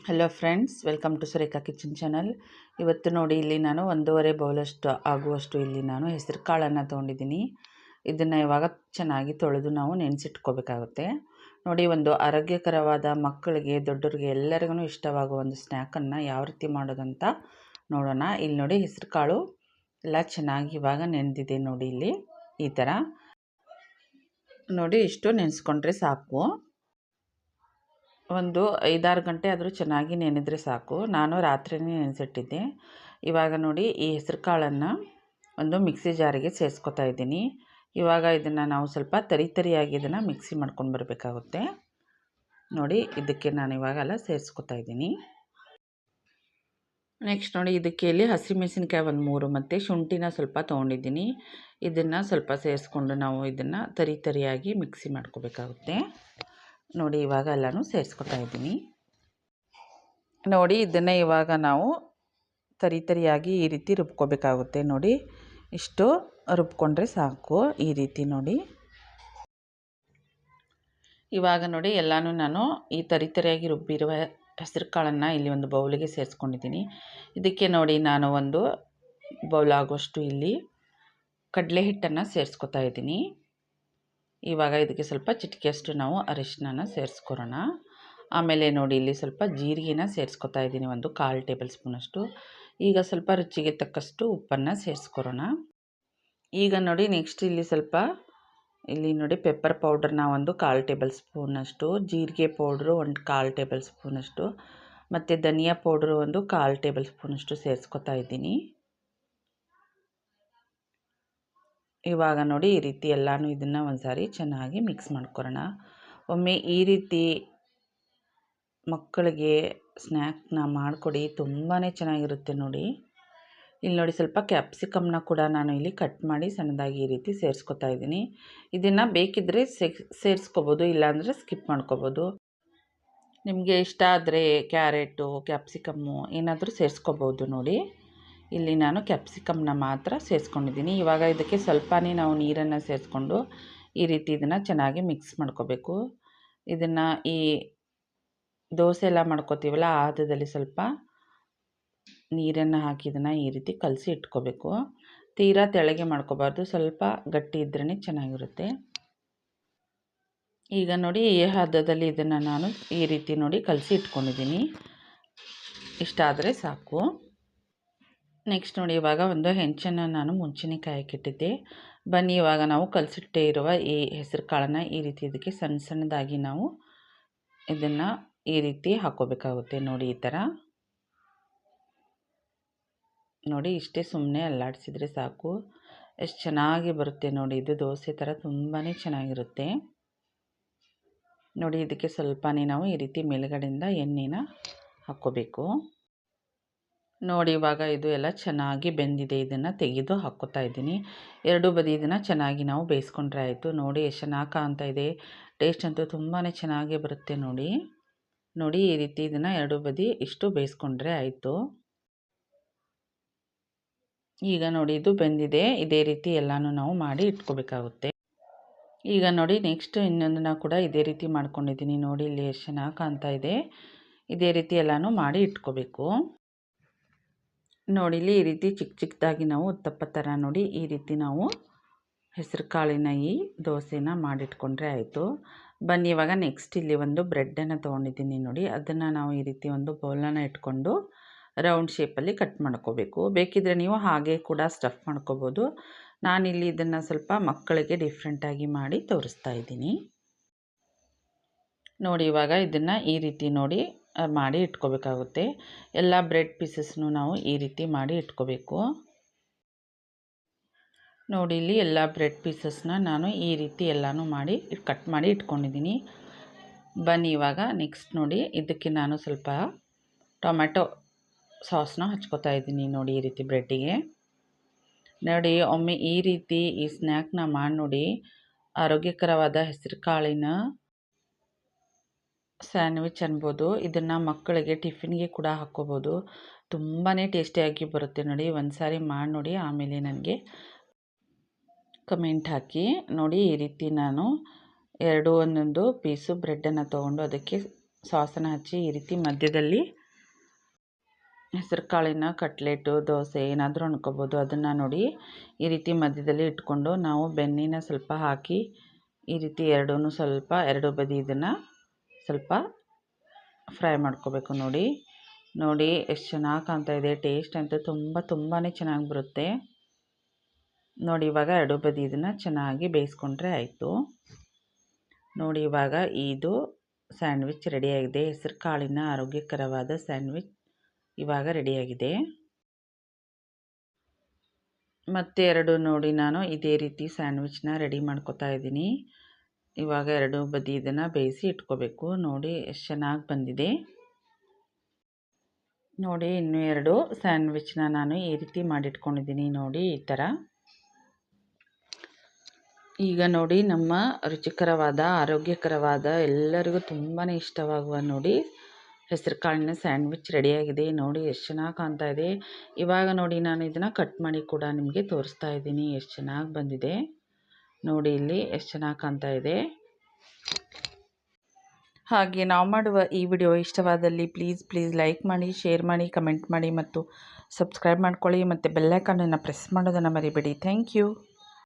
Hello friends, welcome to Surekha kitchen channel. ಇವತ್ತು ನೋಡಿ, ಇಲ್ಲಿ ನಾನು 1.5 ಬೌಲಷ್ಟು ಆಗುವಷ್ಟು ಇಲ್ಲಿ ನಾನು ಹೆಸರು ಕಾಳನ್ನು ತೊಗೊಂಡಿದ್ದೀನಿ. ಇದನ್ನು ಇವಾಗ ಚೆನ್ನಾಗಿ ತೊಳೆದು ನಾವು ನೆನೆಸಿಟ್ಕೋಬೇಕಾಗುತ್ತೆ. ನೋಡಿ, ಒಂದು ಆರೋಗ್ಯಕರವಾದ ಮಕ್ಕಳಿಗೆ ದೊಡ್ಡರಿಗೆ ಎಲ್ಲರಿಗೂ ಇಷ್ಟವಾಗುವ ಒಂದು ಸ್ನ್ಯಾಕನ್ನು ಯಾವ ರೀತಿ ಮಾಡೋದಂತ ನೋಡೋಣ. ಇಲ್ಲಿ ನೋಡಿ, ಹೆಸರು ಕಾಳು ಎಲ್ಲ ಚೆನ್ನಾಗಿ ಇವಾಗ ನೆನೆದಿದೆ. ನೋಡಿ, ಇಲ್ಲಿ ಈ ಥರ ನೋಡಿ, ಇಷ್ಟು ನೆನೆಸ್ಕೊಂಡ್ರೆ ಸಾಕು. ಒಂದು 5-6 ಗಂಟೆ ಆದರೂ ಚೆನ್ನಾಗಿ ನೆನೆದರೆ ಸಾಕು. ನಾನು ರಾತ್ರಿನೇ ನೆನೆಸಿಟ್ಟಿದ್ದೆ. ಇವಾಗ ನೋಡಿ, ಈ ಹೆಸರು ಕಾಳನ್ನು ಒಂದು ಮಿಕ್ಸಿ ಜಾರಿಗೆ ಸೇರಿಸ್ಕೊತಾ ಇದ್ದೀನಿ. ಇವಾಗ ಇದನ್ನು ನಾವು ಸ್ವಲ್ಪ ತರಿಯಾಗಿ ಇದನ್ನು ಮಿಕ್ಸಿ ಮಾಡ್ಕೊಂಡು ಬರಬೇಕಾಗುತ್ತೆ. ನೋಡಿ, ಇದಕ್ಕೆ ನಾನು ಇವಾಗೆಲ್ಲ ಸೇರಿಸ್ಕೊತಾ ಇದ್ದೀನಿ. ನೆಕ್ಸ್ಟ್ ನೋಡಿ, ಇದಕ್ಕೆ ಇಲ್ಲಿ ಹಸಿಮೆಣಸಿನ್ಕಾಯಿ ಒಂದು 3 ಮತ್ತು ಶುಂಠಿನ ಸ್ವಲ್ಪ ತೊಗೊಂಡಿದ್ದೀನಿ. ಇದನ್ನು ಸ್ವಲ್ಪ ಸೇರಿಸ್ಕೊಂಡು ನಾವು ಇದನ್ನು ತರಿಯಾಗಿ ಮಿಕ್ಸಿ ಮಾಡ್ಕೋಬೇಕಾಗುತ್ತೆ. ನೋಡಿ, ಇವಾಗ ಎಲ್ಲನೂ ಸೇರಿಸ್ಕೊತಾ ಇದ್ದೀನಿ. ನೋಡಿ, ಇದನ್ನು ಇವಾಗ ನಾವು ತರಿಯಾಗಿ ಈ ರೀತಿ ರುಬ್ಕೋಬೇಕಾಗುತ್ತೆ. ನೋಡಿ, ಇಷ್ಟು ರುಬ್ಕೊಂಡ್ರೆ ಸಾಕು. ಈ ರೀತಿ ನೋಡಿ, ಇವಾಗ ನೋಡಿ ಎಲ್ಲನೂ ನಾನು ಈ ತರಿಯಾಗಿ ರುಬ್ಬಿರುವ ಹೆಸರು ಕಾಳನ್ನು ಇಲ್ಲಿ ಒಂದು ಬೌಲಿಗೆ ಸೇರಿಸ್ಕೊಂಡಿದ್ದೀನಿ. ಇದಕ್ಕೆ ನೋಡಿ, ನಾನು ಒಂದು ಬೌಲ್ ಆಗೋಷ್ಟು ಇಲ್ಲಿ ಕಡಲೆ ಹಿಟ್ಟನ್ನು ಸೇರಿಸ್ಕೊತಾ ಇದ್ದೀನಿ. ಇವಾಗ ಇದಕ್ಕೆ ಸ್ವಲ್ಪ ಚಿಟಿಕೆಯಷ್ಟು ನಾವು ಅರಿಶಿನ ಸೇರಿಸ್ಕೊರೋಣ. ಆಮೇಲೆ ನೋಡಿ, ಇಲ್ಲಿ ಸ್ವಲ್ಪ ಜೀರಿಗೆನ ಸೇರಿಸ್ಕೊತಾ ಇದ್ದೀನಿ, ಒಂದು 1/4 ಟೇಬಲ್ ಸ್ಪೂನಷ್ಟು. ಈಗ ಸ್ವಲ್ಪ ರುಚಿಗೆ ತಕ್ಕಷ್ಟು ಉಪ್ಪನ್ನು ಸೇರಿಸ್ಕೊರೋಣ. ಈಗ ನೋಡಿ, ನೆಕ್ಸ್ಟ್ ಇಲ್ಲಿ ಸ್ವಲ್ಪ ಇಲ್ಲಿ ನೋಡಿ ಪೆಪ್ಪರ್ ಪೌಡ್ರನ್ನ ಒಂದು 1/4 ಟೇಬಲ್ ಸ್ಪೂನಷ್ಟು, ಜೀರಿಗೆ ಪೌಡ್ರು ಒಂದು 1/4 ಟೇಬಲ್ ಸ್ಪೂನಷ್ಟು, ಮತ್ತು ಧನಿಯಾ ಪೌಡ್ರು ಒಂದು 1/4 ಟೇಬಲ್ ಸ್ಪೂನಷ್ಟು ಸೇರಿಸ್ಕೊತಾ ಇದ್ದೀನಿ. ಇವಾಗ ನೋಡಿ, ಈ ರೀತಿ ಎಲ್ಲನೂ ಇದನ್ನು ಒಂದು ಸಾರಿ ಚೆನ್ನಾಗಿ ಮಿಕ್ಸ್ ಮಾಡ್ಕೊರೋಣ. ಒಮ್ಮೆ ಈ ರೀತಿ ಮಕ್ಕಳಿಗೆ ಸ್ನ್ಯಾಕ್ನ ಮಾಡಿಕೊಡಿ, ತುಂಬಾ ಚೆನ್ನಾಗಿರುತ್ತೆ. ನೋಡಿ, ಇಲ್ಲಿ ನೋಡಿ ಸ್ವಲ್ಪ ಕ್ಯಾಪ್ಸಿಕಮ್ನ ಕೂಡ ನಾನು ಇಲ್ಲಿ ಕಟ್ ಮಾಡಿ ಸಣ್ಣದಾಗಿ ಈ ರೀತಿ ಸೇರಿಸ್ಕೊತಾ ಇದ್ದೀನಿ. ಇದನ್ನು ಬೇಕಿದ್ದರೆ ಸೇರಿಸ್ಕೋಬೋದು, ಇಲ್ಲಾಂದರೆ ಸ್ಕಿಪ್ ಮಾಡ್ಕೋಬೋದು. ನಿಮಗೆ ಇಷ್ಟ ಆದರೆ ಕ್ಯಾರೆಟು, ಕ್ಯಾಪ್ಸಿಕಮ್ಮು ಏನಾದರೂ ಸೇರಿಸ್ಕೋಬೋದು. ನೋಡಿ, ಇಲ್ಲಿ ನಾನು ಕ್ಯಾಪ್ಸಿಕಮ್ನ ಮಾತ್ರ ಸೇರಿಸ್ಕೊಂಡಿದ್ದೀನಿ. ಇವಾಗ ಇದಕ್ಕೆ ಸ್ವಲ್ಪನೇ ನಾವು ನೀರನ್ನು ಸೇರಿಸ್ಕೊಂಡು ಈ ರೀತಿ ಇದನ್ನು ಚೆನ್ನಾಗಿ ಮಿಕ್ಸ್ ಮಾಡ್ಕೋಬೇಕು. ಇದನ್ನು ಈ ದೋಸೆ ಎಲ್ಲ ಮಾಡ್ಕೋತೀವಲ್ಲ, ಆ ಹದದಲ್ಲಿ ಸ್ವಲ್ಪ ನೀರನ್ನು ಹಾಕಿ ಇದನ್ನು ಈ ರೀತಿ ಕಲಸಿ ಇಟ್ಕೋಬೇಕು. ತೀರಾ ತೆಳಗೆ ಮಾಡ್ಕೋಬಾರ್ದು, ಸ್ವಲ್ಪ ಗಟ್ಟಿ ಇದ್ರೇ ಚೆನ್ನಾಗಿರುತ್ತೆ. ಈಗ ನೋಡಿ, ಈ ಹದದಲ್ಲಿ ಇದನ್ನು ನಾನು ಈ ರೀತಿ ನೋಡಿ ಕಲಸಿ ಇಟ್ಕೊಂಡಿದ್ದೀನಿ. ಇಷ್ಟಾದರೆ ಸಾಕು. ನೆಕ್ಸ್ಟ್ ನೋಡಿ, ಇವಾಗ ಒಂದು ಹೆಂಚನ್ನು ನಾನು ಮುಂಚೆನೇ ಕಾಯಕ್ಕಿಟ್ಟಿದ್ದೆ. ಬನ್ನಿ, ಇವಾಗ ನಾವು ಕಲಸಿಟ್ಟೇ ಇರುವ ಈ ಹೆಸರು ಕಾಳನ್ನು ಈ ರೀತಿ ಇದಕ್ಕೆ ಸಣ್ಣ ಸಣ್ಣದಾಗಿ ನಾವು ಇದನ್ನು ಈ ರೀತಿ ಹಾಕ್ಕೋಬೇಕಾಗುತ್ತೆ. ನೋಡಿ, ಈ ಥರ ನೋಡಿ, ಇಷ್ಟೇ ಸುಮ್ಮನೆ ಅಲ್ಲಾಡಿಸಿದರೆ ಸಾಕು. ಎಷ್ಟು ಚೆನ್ನಾಗಿ ಬರುತ್ತೆ ನೋಡಿ, ಇದು ದೋಸೆ ಥರ ತುಂಬಾ ಚೆನ್ನಾಗಿರುತ್ತೆ. ನೋಡಿ, ಇದಕ್ಕೆ ಸ್ವಲ್ಪನೇ ನಾವು ಈ ರೀತಿ ಮೇಲುಗಡೆಯಿಂದ ಎಣ್ಣೆನ ಹಾಕ್ಕೋಬೇಕು. ನೋಡಿ, ಇವಾಗ ಇದು ಎಲ್ಲ ಚೆನ್ನಾಗಿ ಬೆಂದಿದೆ. ಇದನ್ನು ತೆಗೆದು ಹಾಕ್ಕೋತಾ ಇದ್ದೀನಿ. ಎರಡೂ ಬದಿ ಇದನ್ನು ಚೆನ್ನಾಗಿ ನಾವು ಬೇಯಿಸ್ಕೊಂಡ್ರೆ ಆಯಿತು. ನೋಡಿ, ಎಷ್ಟು ಚೆನ್ನಾಗಿ ಕಾಣ್ತಾ ಇದೆ. ಟೇಸ್ಟ್ ಅಂತೂ ತುಂಬಾ ಚೆನ್ನಾಗಿ ಬರುತ್ತೆ. ನೋಡಿ ನೋಡಿ, ಈ ರೀತಿ ಇದನ್ನು ಎರಡೂ ಬದಿ ಇಷ್ಟು ಬೇಯಿಸ್ಕೊಂಡ್ರೆ ಆಯಿತು. ಈಗ ನೋಡಿ, ಇದು ಬೆಂದಿದೆ. ಇದೇ ರೀತಿ ಎಲ್ಲನೂ ನಾವು ಮಾಡಿ ಇಟ್ಕೋಬೇಕಾಗುತ್ತೆ. ಈಗ ನೋಡಿ, ನೆಕ್ಸ್ಟ್ ಇನ್ನೊಂದನ್ನು ಕೂಡ ಇದೇ ರೀತಿ ಮಾಡ್ಕೊಂಡಿದ್ದೀನಿ. ನೋಡಿ, ಇಲ್ಲಿ ಎಷ್ಟು ಚೆನ್ನಾಗಿ ಕಾಣ್ತಾ ಇದೆ. ಇದೇ ರೀತಿ ಎಲ್ಲನೂ ಮಾಡಿ ಇಟ್ಕೋಬೇಕು. ನೋಡಿ, ಇಲ್ಲಿ ಈ ರೀತಿ ಚಿಕ್ಕ ಚಿಕ್ಕದಾಗಿ ನಾವು ಉತ್ತಪ್ಪ ಥರ ನೋಡಿ ಈ ರೀತಿ ನಾವು ಹೆಸರು ಕಾಳಿನ ಈ ದೋಸೆನ ಮಾಡಿಟ್ಕೊಂಡ್ರೆ ಆಯಿತು. ಬನ್ನಿ, ಇವಾಗ ನೆಕ್ಸ್ಟ್ ಇಲ್ಲಿ ಒಂದು ಬ್ರೆಡ್ಡನ್ನು ತೊಗೊಂಡಿದ್ದೀನಿ. ನೋಡಿ, ಅದನ್ನು ನಾವು ಈ ರೀತಿ ಒಂದು ಬೌಲನ್ನು ಇಟ್ಕೊಂಡು ರೌಂಡ್ ಶೇಪಲ್ಲಿ ಕಟ್ ಮಾಡ್ಕೋಬೇಕು. ಬೇಕಿದ್ದರೆ ನೀವು ಹಾಗೆ ಕೂಡ ಸ್ಟಫ್ ಮಾಡ್ಕೋಬೋದು. ನಾನಿಲ್ಲಿ ಇದನ್ನು ಸ್ವಲ್ಪ ಮಕ್ಕಳಿಗೆ ಡಿಫ್ರೆಂಟಾಗಿ ಮಾಡಿ ತೋರಿಸ್ತಾ ಇದ್ದೀನಿ. ನೋಡಿ, ಇವಾಗ ಇದನ್ನು ಈ ರೀತಿ ನೋಡಿ ಮಾಡಿ ಇಟ್ಕೋಬೇಕಾಗುತ್ತೆ. ಎಲ್ಲ ಬ್ರೆಡ್ ಪೀಸಸ್ನು ನಾವು ಈ ರೀತಿ ಮಾಡಿ ಇಟ್ಕೋಬೇಕು. ನೋಡಿ, ಇಲ್ಲಿ ಎಲ್ಲ ಬ್ರೆಡ್ ಪೀಸಸ್ನ ನಾನು ಈ ರೀತಿ ಎಲ್ಲನೂ ಮಾಡಿ ಕಟ್ ಮಾಡಿ ಇಟ್ಕೊಂಡಿದ್ದೀನಿ. ಬನ್ನಿ, ಇವಾಗ ನೆಕ್ಸ್ಟ್ ನೋಡಿ, ಇದಕ್ಕೆ ನಾನು ಸ್ವಲ್ಪ ಟೊಮ್ಯಾಟೊ ಸಾಸ್ನ ಹಚ್ಕೋತಾ ಇದ್ದೀನಿ. ನೋಡಿ, ಈ ರೀತಿ ಬ್ರೆಡ್ಡಿಗೆ ನೋಡಿ, ಒಮ್ಮೆ ಈ ರೀತಿ ಈ ಸ್ನ್ಯಾಕ್ನ ಮಾಡಿ ನೋಡಿ. ಆರೋಗ್ಯಕರವಾದ ಹೆಸರು ಕಾಳಿನ ಸ್ಯಾಂಡ್ವಿಚ್ ಅನ್ಬೋದು. ಇದನ್ನು ಮಕ್ಕಳಿಗೆ ಟಿಫಿನ್ಗೆ ಕೂಡ ಹಾಕ್ಕೋಬೋದು. ತುಂಬಾ ಟೇಸ್ಟಿಯಾಗಿ ಬರುತ್ತೆ. ನೋಡಿ, ಒಂದು ಸಾರಿ ಮಾಡಿ ನೋಡಿ, ಆಮೇಲೆ ನನಗೆ ಕಮೆಂಟ್ ಹಾಕಿ. ನೋಡಿ, ಈ ರೀತಿ ನಾನು ಒಂದೊಂದು ಪೀಸು ಬ್ರೆಡ್ಡನ್ನು ತೊಗೊಂಡು ಅದಕ್ಕೆ ಸಾಸನ್ನು ಹಚ್ಚಿ ಈ ರೀತಿ ಮಧ್ಯದಲ್ಲಿ ಹೆಸರು ಕಾಳಿನ ಕಟ್ಲೆಟು ದೋಸೆ ಏನಾದರೂ ಅನ್ಕೋಬೋದು. ಅದನ್ನು ನೋಡಿ ಈ ರೀತಿ ಮಧ್ಯದಲ್ಲಿ ಇಟ್ಕೊಂಡು ನಾವು ಬೆಣ್ಣೆನ ಸ್ವಲ್ಪ ಹಾಕಿ ಈ ರೀತಿ ಎರಡು ಬದಿ ಇದನ್ನು ಸ್ವಲ್ಪ ಫ್ರೈ ಮಾಡ್ಕೋಬೇಕು. ನೋಡಿ ಎಷ್ಟು ಚೆನ್ನಾಗಿ ಕಾಣ್ತಾ ಇದೆ. ಟೇಸ್ಟ್ ಅಂತೂ ತುಂಬಾ ಚೆನ್ನಾಗಿ ಬರುತ್ತೆ. ನೋಡಿ ಇವಾಗ ಎರಡು ಬದಿ ಇದನ್ನು ಚೆನ್ನಾಗಿ ಬೇಯಿಸ್ಕೊಂಡ್ರೆ ಆಯಿತು. ನೋಡಿ ಇವಾಗ ಇದು ಸ್ಯಾಂಡ್ವಿಚ್ ರೆಡಿಯಾಗಿದೆ. ಹೆಸರು ಕಾಳಿನ ಆರೋಗ್ಯಕರವಾದ ಸ್ಯಾಂಡ್ವಿಚ್ ಇವಾಗ ರೆಡಿಯಾಗಿದೆ. ಮತ್ತೆ ಎರಡು ನೋಡಿ ನಾನು ಇದೇ ರೀತಿ ಸ್ಯಾಂಡ್ವಿಚ್ನ ರೆಡಿ ಮಾಡ್ಕೊತಾ ಇದ್ದೀನಿ. ಇವಾಗ ಎರಡು ಬದಿ ಇದನ್ನು ಬೇಯಿಸಿ ಇಟ್ಕೋಬೇಕು. ನೋಡಿ ಎಷ್ಟು ಚೆನ್ನಾಗಿ ಬಂದಿದೆ. ನೋಡಿ ಇನ್ನೂ ಎರಡು ಸ್ಯಾಂಡ್ವಿಚ್ನ ನಾನು ಈ ರೀತಿ ಮಾಡಿಟ್ಕೊಂಡಿದ್ದೀನಿ. ನೋಡಿ ಈ ಥರ. ಈಗ ನೋಡಿ ನಮ್ಮ ರುಚಿಕರವಾದ ಆರೋಗ್ಯಕರವಾದ ಎಲ್ಲರಿಗೂ ತುಂಬಾ ಇಷ್ಟವಾಗುವ ನೋಡಿ ಹೆಸರು ಕಾಳಿನ ಸ್ಯಾಂಡ್ವಿಚ್ ರೆಡಿಯಾಗಿದೆ. ನೋಡಿ ಎಷ್ಟು ಚೆನ್ನಾಗಿ ಕಾಣ್ತಾ ಇದೆ. ಇವಾಗ ನೋಡಿ ನಾನು ಇದನ್ನು ಕಟ್ ಮಾಡಿ ಕೂಡ ನಿಮಗೆ ತೋರಿಸ್ತಾ ಇದ್ದೀನಿ. ಎಷ್ಟು ಚೆನ್ನಾಗಿ ಬಂದಿದೆ ನೋಡಿ, ಇಲ್ಲಿ ಎಷ್ಟು ಚೆನ್ನಾಗಿ ಕಾಣ್ತಾ ಇದೆ. ಹಾಗೆ ನಾವು ಮಾಡುವ ಈ ವಿಡಿಯೋ ಇಷ್ಟವಾದಲ್ಲಿ ಪ್ಲೀಸ್ ಲೈಕ್ ಮಾಡಿ, ಶೇರ್ ಮಾಡಿ, ಕಮೆಂಟ್ ಮಾಡಿ ಮತ್ತು ಸಬ್ಸ್ಕ್ರೈಬ್ ಮಾಡ್ಕೊಳ್ಳಿ. ಮತ್ತು ಬೆಲ್ ಐಕಾನನ್ನು ಪ್ರೆಸ್ ಮಾಡೋದನ್ನು ಮರಿಬೇಡಿ. Thank you.